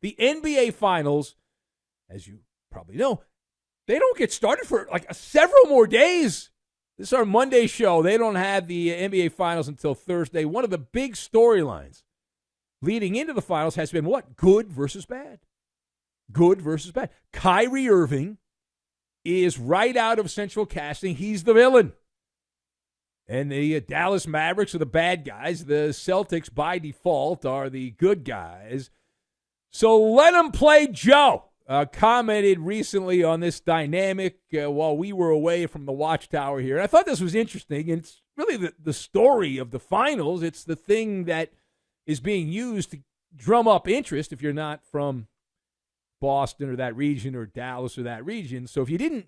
The NBA Finals, as you probably know, they don't get started for like several more days. This is our Monday show. They don't have the NBA Finals until Thursday. One of the big storylines leading into the finals has been what? Good versus bad. Good versus bad. Kyrie Irving is right out of central casting. He's the villain. And the Dallas Mavericks are the bad guys. The Celtics, by default, are the good guys. So let them play Joe. Commented recently on this dynamic while we were away from the Watchtower here. And I thought this was interesting. And it's really the story of the finals. It's the thing that is being used to drum up interest if you're not from Boston or that region or Dallas or that region. So if you didn't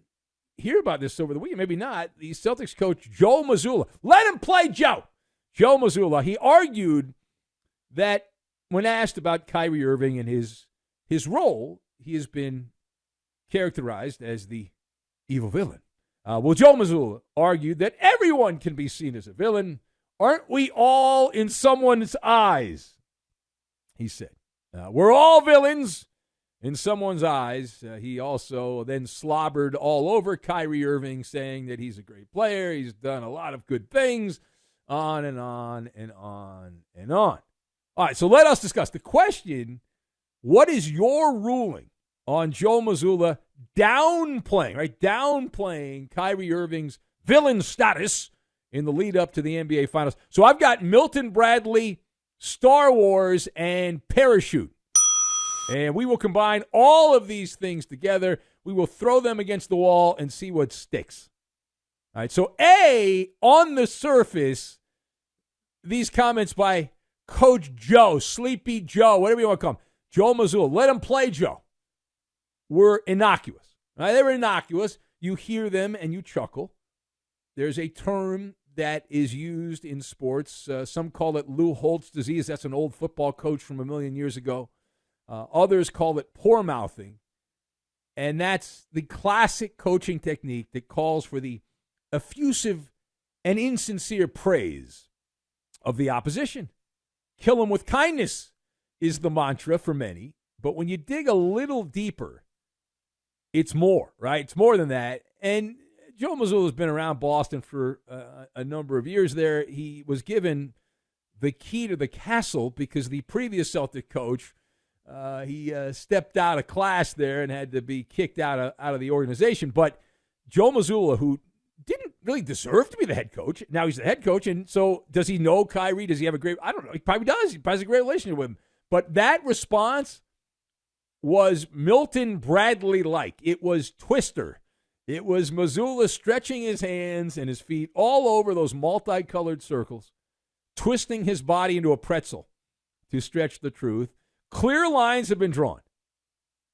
hear about this over the weekend, maybe not, the Celtics coach Joe Mazzula, let him play Joe. Joe Mazzula, he argued that when asked about Kyrie Irving and his role, he has been characterized as the evil villain. Well, Joe Mazzula argued that everyone can be seen as a villain. Aren't we all in someone's eyes? He said, we're all villains in someone's eyes. He also then slobbered all over Kyrie Irving, saying that he's a great player. He's done a lot of good things, on and on and on and on. All right, so let us discuss the question. What is your ruling on Joe Mazzula downplaying Kyrie Irving's villain status in the lead up to the NBA Finals? So I've got Milton Bradley, Star Wars, and Parachute. And we will combine all of these things together. We will throw them against the wall and see what sticks. All right, so A, on the surface, these comments by Coach Joe, Sleepy Joe, whatever you want to call him, Joe Mazzula, let him play Joe, were innocuous. All right, they were innocuous. You hear them and you chuckle. There's a term that is used in sports. Some call it Lou Holtz disease. That's an old football coach from a million years ago. Others call it poor-mouthing. And that's the classic coaching technique that calls for the effusive and insincere praise of the opposition. Kill them with kindness is the mantra for many. But when you dig a little deeper, it's more, right? It's more than that. And Joe Mazzula has been around Boston for a number of years there. He was given the key to the castle because the previous Celtic coach, he stepped out of class there and had to be kicked out of the organization. But Joe Mazzula, who didn't really deserve to be the head coach, now he's the head coach. And so does he know Kyrie? Does he have a great – I don't know. He probably does. He probably has a great relationship with him. But that response was Milton Bradley-like. It was Twister. It was Mazulla stretching his hands and his feet all over those multicolored circles, twisting his body into a pretzel to stretch the truth. Clear lines have been drawn.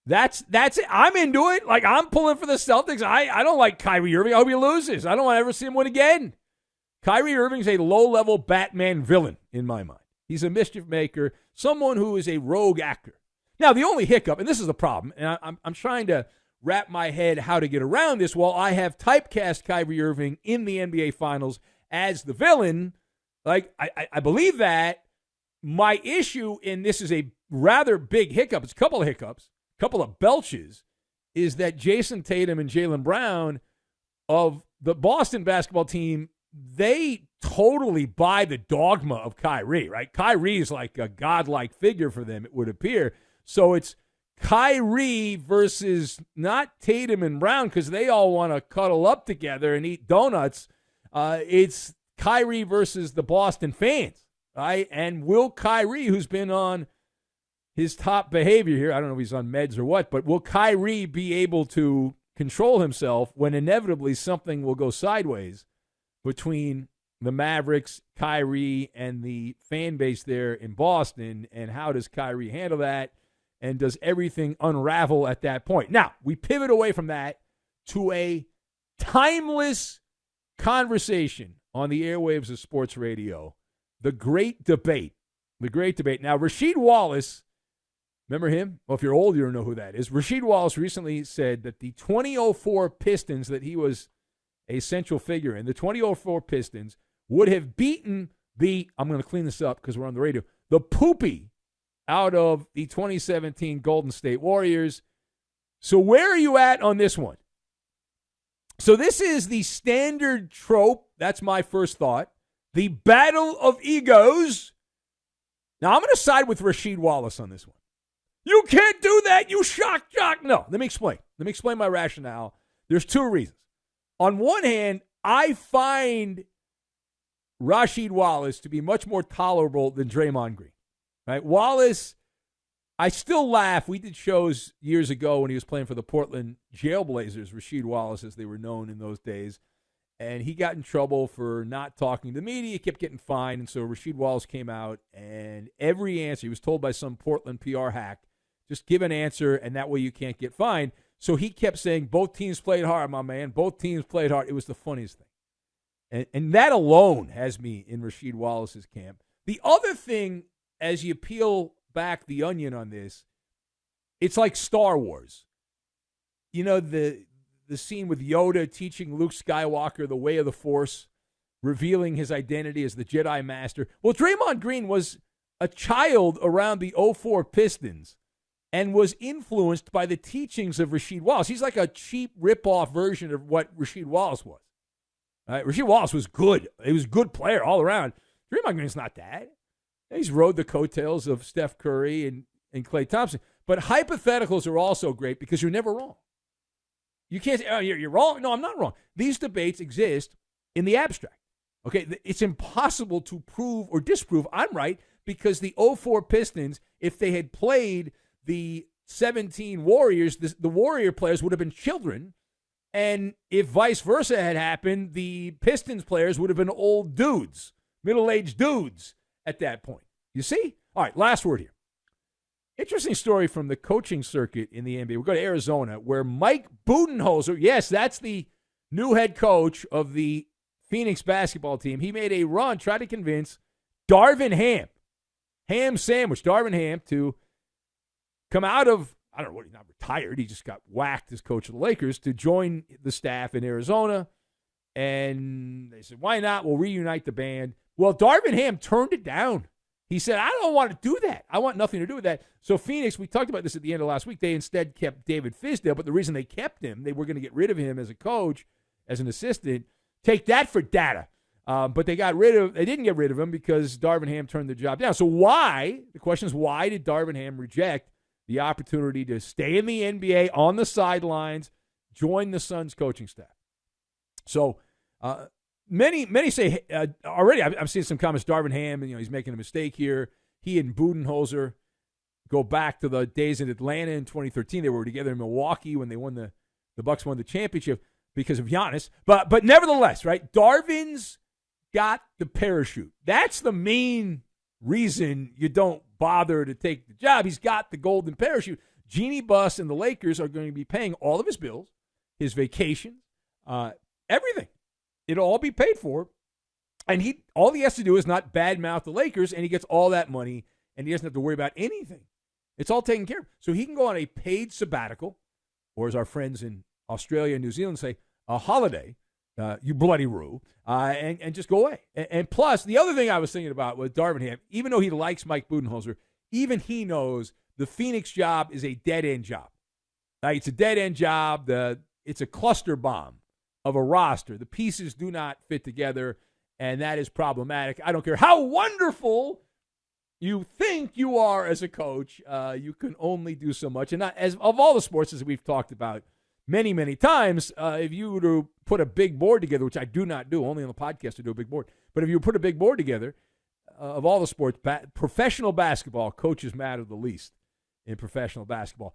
That's it. I'm into it. Like, I'm pulling for the Celtics. I don't like Kyrie Irving. I hope he loses. I don't want to ever see him win again. Kyrie Irving's a low-level Batman villain in my mind. He's a mischief maker, someone who is a rogue actor. Now, the only hiccup, and this is the problem, and I'm trying to wrap my head how to get around this, while I have typecast Kyrie Irving in the NBA Finals as the villain, like, I believe that. My issue, and this is a rather big hiccup, it's a couple of hiccups, a couple of belches, is that Jason Tatum and Jaylen Brown of the Boston basketball team, they totally buy the dogma of Kyrie, right? Kyrie is like a godlike figure for them, it would appear. So it's Kyrie versus not Tatum and Brown because they all want to cuddle up together and eat donuts. It's Kyrie versus the Boston fans, right? And will Kyrie, who's been on his top behavior here, I don't know if he's on meds or what, but will Kyrie be able to control himself when inevitably something will go sideways between the Mavericks, Kyrie, and the fan base there in Boston? And how does Kyrie handle that? And does everything unravel at that point? Now, we pivot away from that to a timeless conversation on the airwaves of sports radio. The great debate. The great debate. Now, Rasheed Wallace, remember him? Well, if you're old, you don't know who that is. Rasheed Wallace recently said that the 2004 Pistons that he was a central figure in, the 2004 Pistons would have beaten the, I'm going to clean this up because we're on the radio, the poopy out of the 2017 Golden State Warriors. So where are you at on this one? So this is the standard trope. That's my first thought. The battle of egos. Now, I'm going to side with Rasheed Wallace on this one. You can't do that, you shock jock. No, let me explain. Let me explain my rationale. There's two reasons. On one hand, I find Rasheed Wallace to be much more tolerable than Draymond Green. Right? Wallace, I still laugh. We did shows years ago when he was playing for the Portland Jailblazers, Rasheed Wallace, as they were known in those days. And he got in trouble for not talking to the media. He kept getting fined. And so Rasheed Wallace came out, and every answer, he was told by some Portland PR hack, just give an answer, and that way you can't get fined. So he kept saying, both teams played hard, my man. Both teams played hard. It was the funniest thing. And that alone has me in Rasheed Wallace's camp. The other thing, as you peel back the onion on this, it's like Star Wars. You know, the scene with Yoda teaching Luke Skywalker the way of the Force, revealing his identity as the Jedi Master. Well, Draymond Green was a child around the 04 Pistons and was influenced by the teachings of Rasheed Wallace. He's like a cheap ripoff version of what Rasheed Wallace was. Rasheed Wallace was good. He was a good player all around. Draymond Green's not that. He's rode the coattails of Steph Curry and Klay Thompson. But hypotheticals are also great because you're never wrong. You can't say, oh, you're wrong. No, I'm not wrong. These debates exist in the abstract. Okay, it's impossible to prove or disprove I'm right because the 04 Pistons, if they had played the 17 Warriors, the Warrior players would have been children. And if vice versa had happened, the Pistons players would have been old dudes, middle-aged dudes at that point. You see? All right, last word here. Interesting story from the coaching circuit in the NBA. We'll go to Arizona, where Mike Budenholzer, yes, that's the new head coach of the Phoenix basketball team. He made a run, tried to convince Darvin Ham sandwich, Darvin Ham, to come out of, I don't know, he's not retired. He just got whacked as coach of the Lakers to join the staff in Arizona. And they said, why not? We'll reunite the band. Well, Darvin Ham turned it down. He said, I don't want to do that. I want nothing to do with that. So Phoenix, we talked about this at the end of last week, they instead kept David Fizdale, but the reason they kept him, they were going to get rid of him as a coach, as an assistant. Take that for data. But they didn't get rid of him because Darvin Ham turned the job down. So the question is, why did Darvin Ham reject the opportunity to stay in the NBA on the sidelines, join the Suns coaching staff? So many say already, I've seen some comments, Darvin Ham, he's making a mistake here. He and Budenholzer go back to the days in Atlanta in 2013. They were together in Milwaukee when the Bucks won the championship because of Giannis. But nevertheless, right, Darvin's got the parachute. That's the main reason you don't bother to take the job. He's got the golden parachute. Jeannie Buss and the Lakers are going to be paying all of his bills, his vacations, everything. It'll all be paid for. And all he has to do is not badmouth the Lakers, and he gets all that money, and he doesn't have to worry about anything. It's all taken care of. So he can go on a paid sabbatical, or as our friends in Australia and New Zealand say, a holiday, you bloody roo, and just go away. And plus, the other thing I was thinking about with Darvin Ham, even though he likes Mike Budenholzer, even he knows the Phoenix job is a dead-end job. It's a dead-end job. It's a cluster bomb of a roster. The pieces do not fit together, and that is problematic. I don't care how wonderful you think you are as a coach. You can only do so much. And as of all the sports, as we've talked about many, many times, if you were to put a big board together, which I do not do, only on the podcast to do a big board, but if you put a big board together, of all the sports, professional basketball, coaches matter the least in professional basketball.